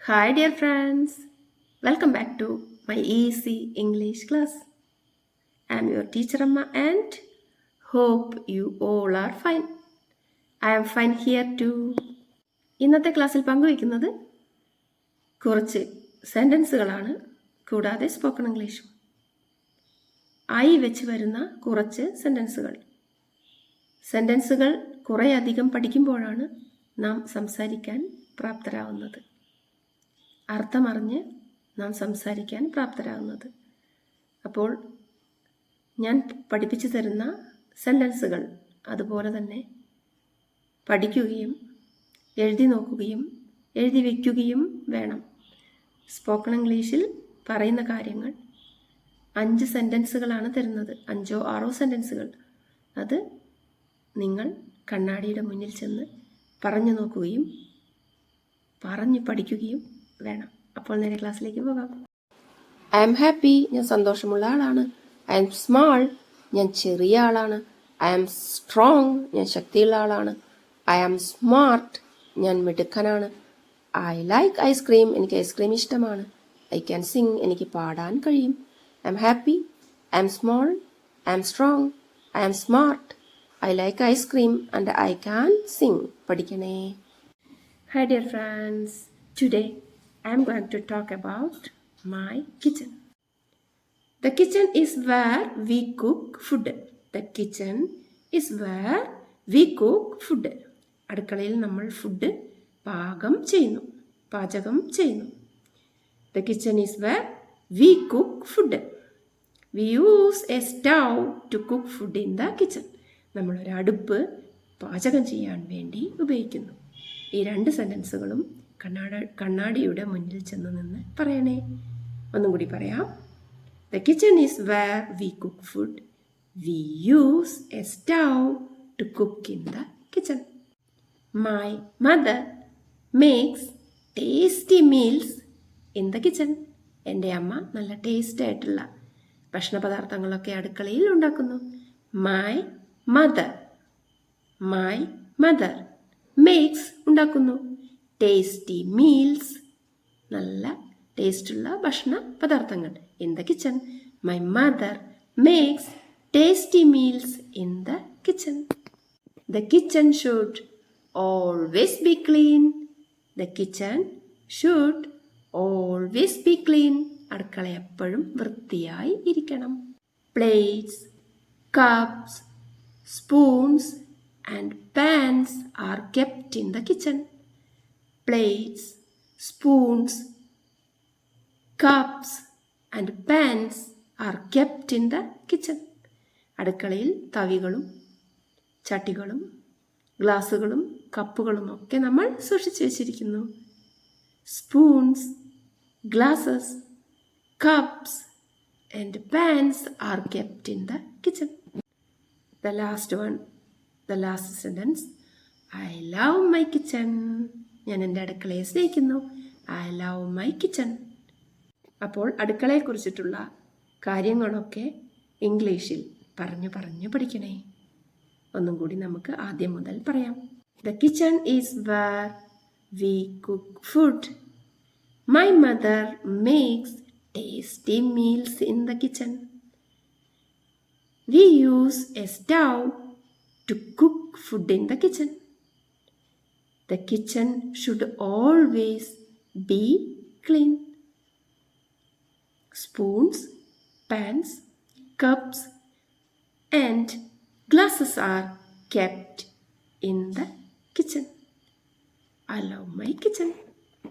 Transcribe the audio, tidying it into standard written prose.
Hi dear friends, welcome back to my easy English class. I am your teacher Amma and hope you all are fine. I am fine here too. ഇന്നത്തെ ക്ലാസ്സിൽ പങ്കുവയ്ക്കുന്നത് കുറച്ച് സെൻറ്റൻസുകളാണ്, കൂടാതെ spoken ഇംഗ്ലീഷും. I വെച്ച് വരുന്ന കുറച്ച് സെൻറ്റൻസുകൾ കുറേയധികം പഠിക്കുമ്പോഴാണ് നാം സംസാരിക്കാൻ പ്രാപ്തരാകുന്നത്, അർത്ഥമറിഞ്ഞ് നാം സംസാരിക്കാൻ പ്രാപ്തരാകുന്നത്. അപ്പോൾ ഞാൻ പഠിപ്പിച്ചു തരുന്ന സെൻറ്റൻസുകൾ അതുപോലെ തന്നെ പഠിക്കുകയും എഴുതി നോക്കുകയും എഴുതി വയ്ക്കുകയും വേണം. സ്പോക്കൺ ഇംഗ്ലീഷിൽ പറയുന്ന കാര്യങ്ങൾ 5 സെൻറ്റൻസുകളാണ് തരുന്നത്, 5 or 6 സെൻറ്റൻസുകൾ. അത് നിങ്ങൾ കണ്ണാടിയുടെ മുന്നിൽ ചെന്ന് പറഞ്ഞു നോക്കുകയും പറഞ്ഞു പഠിക്കുകയും വേണം. അപ്പോൾ നേരെ ക്ലാസ്സിലേക്ക് പോകാം. ഐ ആം ഹാപ്പി, ഞാൻ സന്തോഷമുള്ള ആളാണ്. ഐ ആം സ്മാൾ, ഞാൻ ചെറിയ ആളാണ്. ഐ ആം സ്ട്രോങ്, ഞാൻ ശക്തിയുള്ള ആളാണ്. ഐ ആം സ്മാർട്ട്, ഞാൻ മിടുക്കനാണ്. ഐ ലൈക്ക് ഐസ്ക്രീം, എനിക്ക് ഐസ്ക്രീം ഇഷ്ടമാണ്. ഐ ക്യാൻ സിംഗ്, എനിക്ക് പാടാൻ കഴിയും. I am happy, I am small, I am strong, I am smart, I like ice cream and I can sing. പഠിക്കണേ. Hi dear friends, today I am going to talk about my kitchen. The kitchen is where we cook food. The kitchen is where we cook food. അടുക്കളയിൽ നമ്മൾ food പാചകം ചെയ്യുന്നു. The kitchen is where we cook food. We use a stove to cook food in the kitchen. നമ്മളൊരു അടുപ്പ് പാചകം ചെയ്യാൻ വേണ്ടി ഉപയോഗിക്കുന്നു. ഈ 2 സെൻറ്റൻസുകളും കണ്ണാടിയുടെ മുന്നിൽ ചെന്ന് നിന്ന് പറയണേ. ഒന്നും കൂടി പറയാം. The kitchen is where we cook food. We use a stove to cook in the kitchen. My mother makes tasty meals in the kitchen. എൻ്റെ അമ്മ നല്ല ടേസ്റ്റ് ആയിട്ടുള്ള ഭക്ഷണപദാർത്ഥങ്ങളൊക്കെ അടുക്കളയിൽ ഉണ്ടാക്കുന്നു. My mother makes ഉണ്ടാക്കുന്നു. ടേസ്റ്റി മീൽസ്, നല്ല ടേസ്റ്റുള്ള ഭക്ഷണ പദാർത്ഥങ്ങൾ. In the kitchen. My mother makes tasty meals in the kitchen. The kitchen should always be clean. The kitchen should always be clean. അടുക്കള എപ്പോഴും വൃത്തിയായി ഇരിക്കണം. Plates, cups, spoons and pans are kept in the kitchen. Plates, spoons, cups and pans are kept in the kitchen. അടുക്കളയിൽ തവികളും ചട്ടികളും ഗ്ലാസുകളും കപ്പുകളും ഒക്കെ നമ്മൾ സൂക്ഷിച്ചു വെച്ചിരിക്കുന്നു. Spoons, glasses, cups and pans are kept in the kitchen. The last sentence, I love my kitchen. ഞാൻ എൻ്റെ അടുക്കളയെ സ്നേഹിക്കുന്നു. I love my kitchen. അപ്പോൾ അടുക്കളയെക്കുറിച്ചിട്ടുള്ള കാര്യങ്ങളൊക്കെ ഇംഗ്ലീഷിൽ പറഞ്ഞു പഠിക്കണേ. ഒന്നും കൂടി നമുക്ക് ആദ്യം മുതൽ പറയാം. The kitchen is where we cook food. My mother makes tasty meals in the kitchen. We use a stove to cook food in the kitchen. The kitchen should always be clean. Spoons, pans, cups and glasses are kept in the kitchen. I love my kitchen.